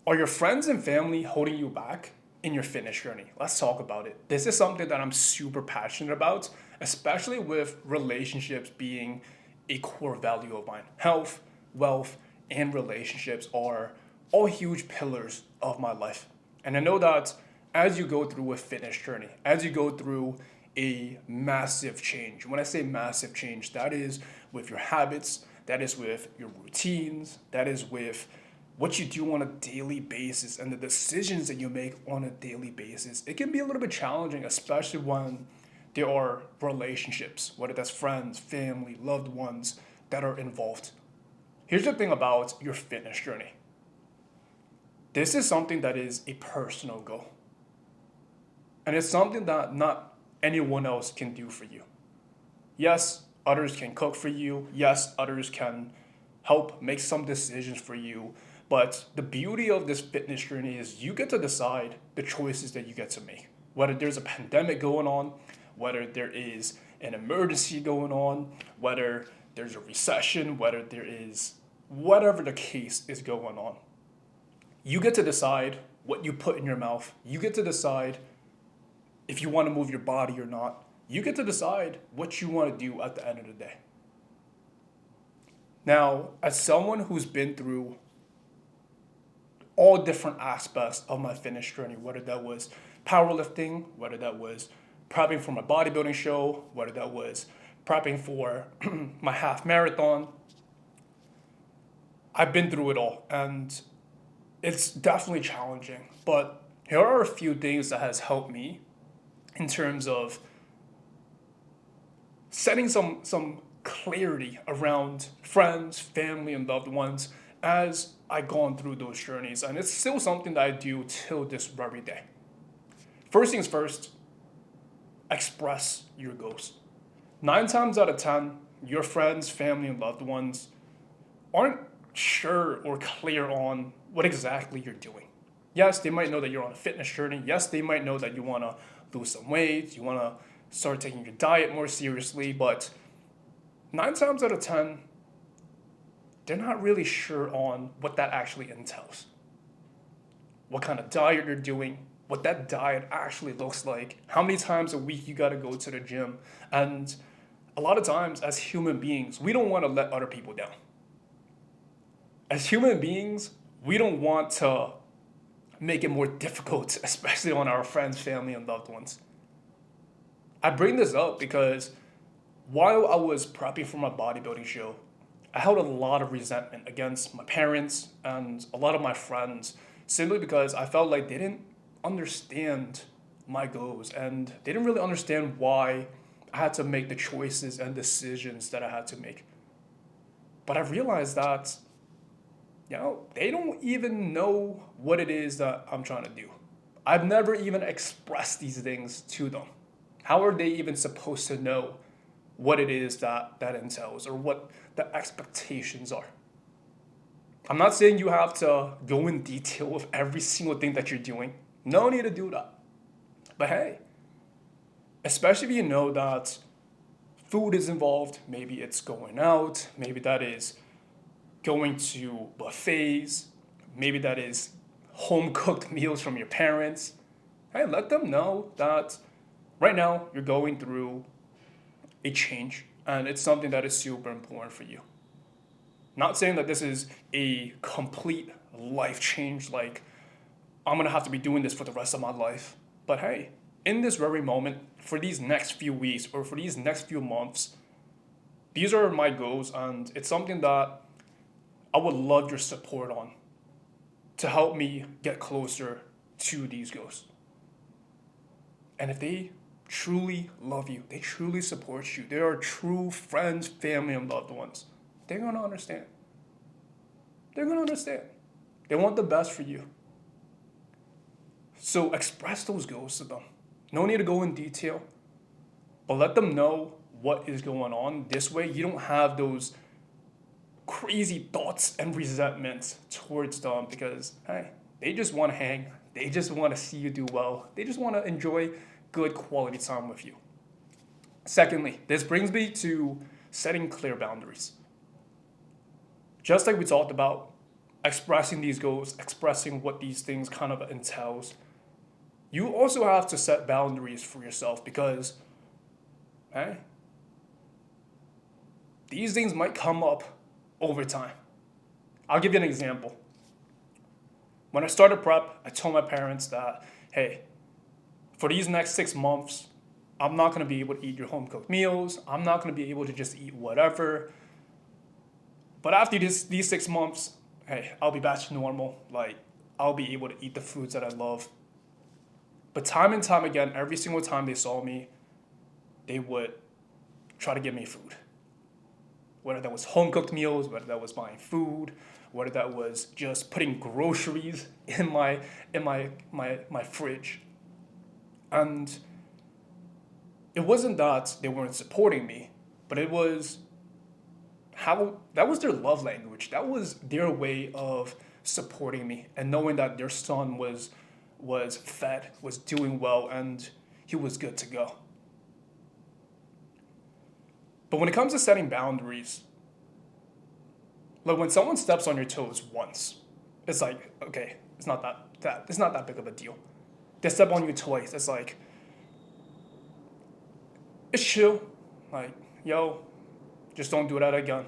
Are your friends and family holding you back in your fitness journey? Let's talk about it. This is something that I'm super passionate about, especially with relationships being a core value of mine. Health, wealth, and relationships are all huge pillars of my life. And I know that as you go through a fitness journey, as you go through a massive change, when I say massive change, that is with your habits, that is with your routines, that is with what you do on a daily basis and the decisions that you make on a daily basis. It can be a little bit challenging, especially when there are relationships, whether that's friends, family, loved ones that are involved. Here's the thing about your fitness journey. This is something that is a personal goal. And it's something that not anyone else can do for you. Yes, others can cook for you. Yes, others can help make some decisions for you. But the beauty of this fitness journey is you get to decide the choices that you get to make. Whether there's a pandemic going on, whether there is an emergency going on, whether there's a recession, whether there is whatever the case is going on. You get to decide what you put in your mouth. You get to decide if you want to move your body or not. You get to decide what you want to do at the end of the day. Now, as someone who's been through all different aspects of my fitness journey, whether that was powerlifting, whether that was prepping for my bodybuilding show, whether that was prepping for my half marathon, I've been through it all. And it's definitely challenging. But here are a few things that has helped me in terms of setting some clarity around friends, family, and loved ones as I gone through those journeys. And it's still something that I do till this very day. First things first, express your goals. 9 times out of 10, your friends, family, and loved ones aren't sure or clear on what exactly you're doing. Yes, they might know that you're on a fitness journey. Yes, they might know that you want to lose some weight, you want to start taking your diet more seriously, but 9 times out of 10, they're not really sure on what that actually entails. What kind of diet you're doing, what that diet actually looks like, how many times a week you got to go to the gym. And a lot of times, as human beings, we don't want to let other people down. As human beings, we don't want to make it more difficult, especially on our friends, family, and loved ones. I bring this up because while I was prepping for my bodybuilding show, I held a lot of resentment against my parents and a lot of my friends simply because I felt like they didn't understand my goals and they didn't really understand why I had to make the choices and decisions that I had to make. But I realized that, they don't even know what it is that I'm trying to do. I've never even expressed these things to them. How are they even supposed to know what it is that entails or what the expectations are? I'm not saying you have to go in detail with every single thing that you're doing. No need to do that. But hey, especially if you know that food is involved, maybe it's going out, maybe that is going to buffets, maybe that is home cooked meals from your parents. Hey, let them know that right now you're going through a change and it's something that is super important for you. Not saying that this is a complete life change, like I'm gonna have to be doing this for the rest of my life. But hey, in this very moment, for these next few weeks or for these next few months, these are my goals and it's something that I would love your support on to help me get closer to these goals. And if they truly love you, they truly support you, they are true friends, family, and loved ones, they're gonna understand. They're gonna understand. They want the best for you. So express those goals to them. No need to go in detail, but let them know what is going on. This way, you don't have those crazy thoughts and resentments towards them because, hey, they just want to hang. They just want to see you do well. They just want to enjoy good quality time with you. Secondly, this brings me to setting clear boundaries. Just like we talked about, expressing these goals, expressing what these things kind of entails, you also have to set boundaries for yourself because, hey, these things might come up over time. I'll give you an example. When I started prep, I told my parents that, hey, for these next 6 months, I'm not gonna be able to eat your home cooked meals. I'm not gonna be able to just eat whatever. But after these 6 months, hey, I'll be back to normal. Like, I'll be able to eat the foods that I love. But time and time again, every single time they saw me, they would try to give me food. Whether that was home cooked meals, whether that was buying food, whether that was just putting groceries in my fridge. And it wasn't that they weren't supporting me, but it was how that was their love language. That was their way of supporting me and knowing that their son was fed, was doing well, and he was good to go. But when it comes to setting boundaries, like when someone steps on your toes once, it's like, okay, it's not that big of a deal. They step on you twice, it's like it's chill. Like, yo, just don't do that again.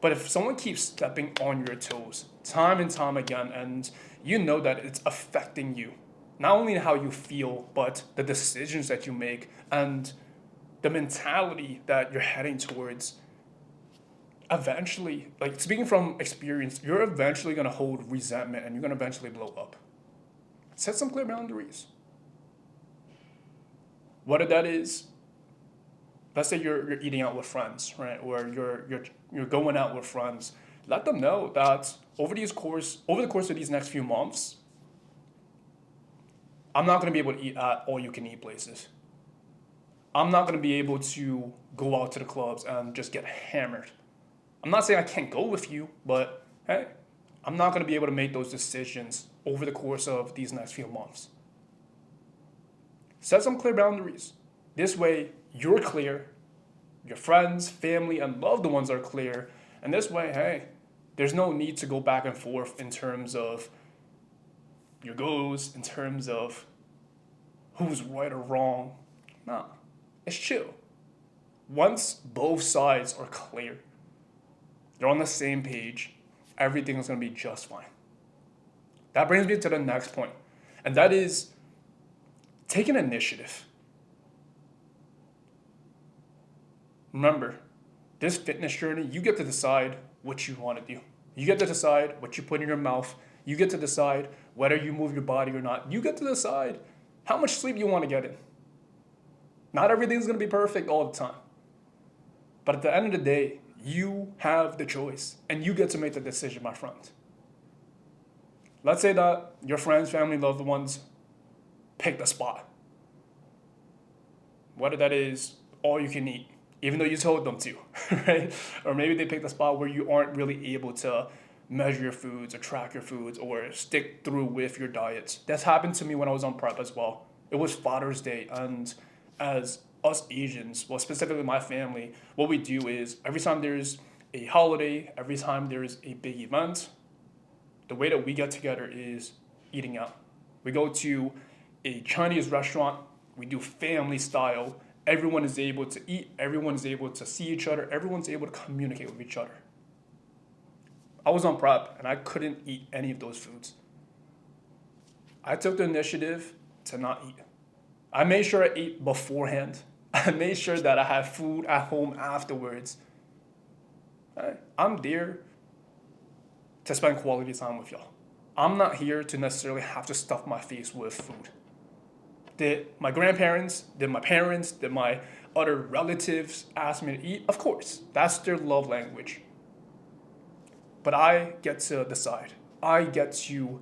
But if someone keeps stepping on your toes time and time again, and you know that it's affecting you, not only how you feel, but the decisions that you make and the mentality that you're heading towards, eventually, like speaking from experience, you're eventually gonna hold resentment and you're gonna eventually blow up. Set some clear boundaries. Whether that is, let's say you're eating out with friends, right? Or you're going out with friends. Let them know that over the course of these next few months, I'm not gonna be able to eat at all you can eat places. I'm not gonna be able to go out to the clubs and just get hammered. I'm not saying I can't go with you, but hey, I'm not gonna be able to make those decisions over the course of these next few months. Set some clear boundaries. This way, you're clear, your friends, family, and loved ones are clear, and this way, hey, there's no need to go back and forth in terms of your goals, in terms of who's right or wrong. Nah, it's chill. Once both sides are clear, they're on the same page, everything is gonna be just fine. That brings me to the next point, and that is take an initiative. Remember, this fitness journey, you get to decide what you want to do. You get to decide what you put in your mouth. You get to decide whether you move your body or not. You get to decide how much sleep you want to get in. Not everything's going to be perfect all the time. But at the end of the day, you have the choice and you get to make the decision, my friend. Let's say that your friends, family, loved ones picked a spot. Whether that is all you can eat, even though you told them to, right? Or maybe they picked a spot where you aren't really able to measure your foods or track your foods or stick through with your diets. That's happened to me when I was on prep as well. It was Father's Day, and as us Asians, well, specifically my family, what we do is every time there's a holiday, every time there's a big event, the way that we get together is eating out. We go to a Chinese restaurant, we do family style. Everyone is able to eat, everyone is able to see each other, everyone's able to communicate with each other. I was on prep and I couldn't eat any of those foods. I took the initiative to not eat. I made sure I ate beforehand. I made sure that I had food at home afterwards. I'm there to spend quality time with y'all. I'm not here to necessarily have to stuff my face with food. Did my grandparents, did my parents, did my other relatives ask me to eat? Of course, that's their love language. But I get to decide. I get to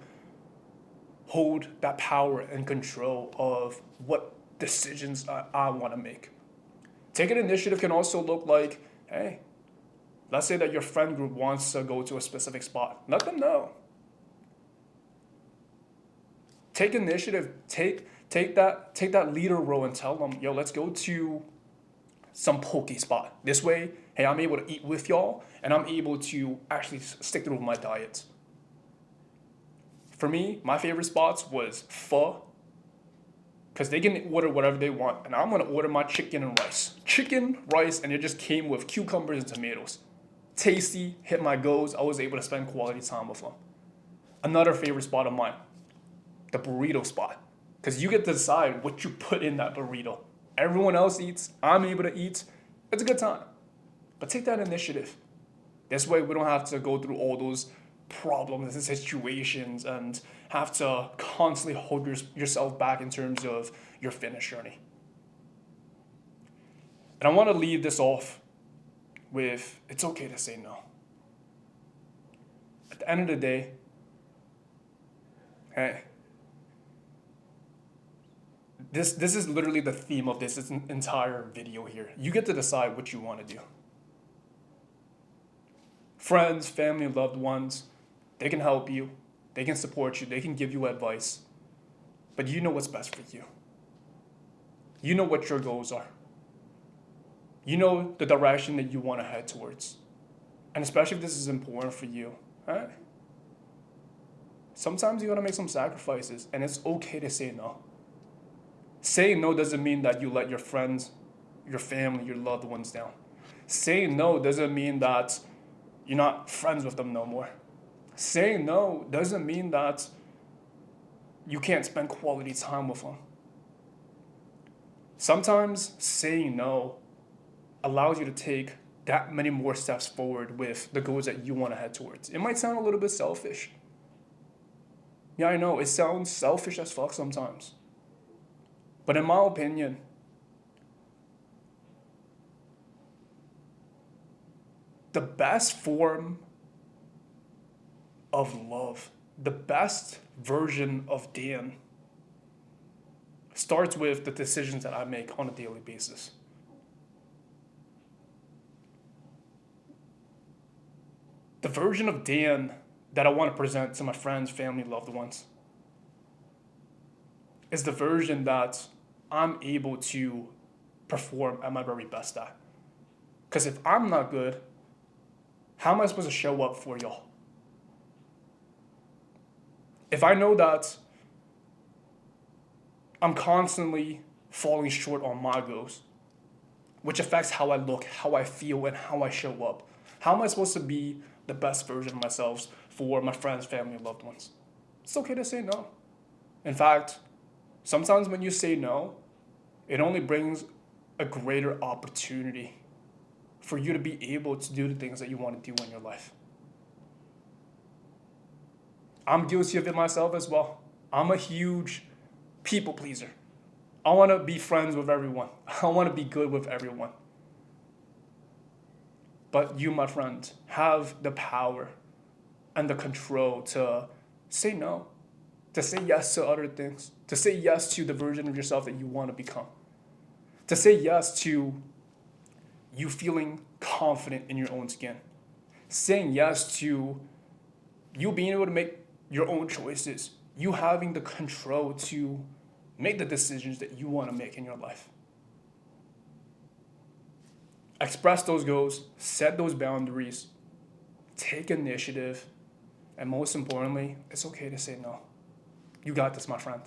hold that power and control of what decisions I want to make. Taking initiative can also look like, hey, let's say that your friend group wants to go to a specific spot. Let them know. Take initiative. Take that leader role and tell them, yo, let's go to some poke spot. This way, hey, I'm able to eat with y'all and I'm able to actually stick through with my diet. For me, my favorite spots was Pho, because they can order whatever they want, and I'm gonna order my chicken and rice. Chicken, rice, and it just came with cucumbers and tomatoes. Tasty, hit my goals. I was able to spend quality time with them. Another favorite spot of mine, the burrito spot, because you get to decide what you put in that burrito. Everyone else eats, I'm able to eat. It's a good time. But take that initiative. This way, we don't have to go through all those problems and situations and have to constantly hold yourself back in terms of your fitness journey. And I want to leave this off with it's okay to say no. At the end of the day, hey, this is literally the theme of this entire video here. You get to decide what you want to do. Friends, family, loved ones, they can help you, they can support you, they can give you advice, but you know what's best for you. You know what your goals are. You know the direction that you want to head towards. And especially if this is important for you, right? Sometimes you gotta make some sacrifices, and it's okay to say no. Saying no doesn't mean that you let your friends, your family, your loved ones down. Saying no doesn't mean that you're not friends with them no more. Saying no doesn't mean that you can't spend quality time with them. Sometimes saying no allows you to take that many more steps forward with the goals that you want to head towards. It might sound a little bit selfish. Yeah, I know, it sounds selfish as fuck sometimes. But in my opinion, the best form of love, the best version of Dan, starts with the decisions that I make on a daily basis. The version of Dan that I want to present to my friends, family, loved ones is the version that I'm able to perform at my very best at. Because if I'm not good, how am I supposed to show up for y'all? If I know that I'm constantly falling short on my goals, which affects how I look, how I feel, and how I show up, how am I supposed to be the best version of myself for my friends, family, and loved ones? It's okay to say no. In fact, sometimes when you say no, it only brings a greater opportunity for you to be able to do the things that you want to do in your life. I'm guilty of it myself as well. I'm a huge people pleaser. I want to be friends with everyone. I want to be good with everyone. But you, my friend, have the power and the control to say no, to say yes to other things, to say yes to the version of yourself that you want to become, to say yes to you feeling confident in your own skin, saying yes to you being able to make your own choices, you having the control to make the decisions that you want to make in your life. Express those goals, set those boundaries, take initiative, and most importantly, it's okay to say no. You got this, my friend.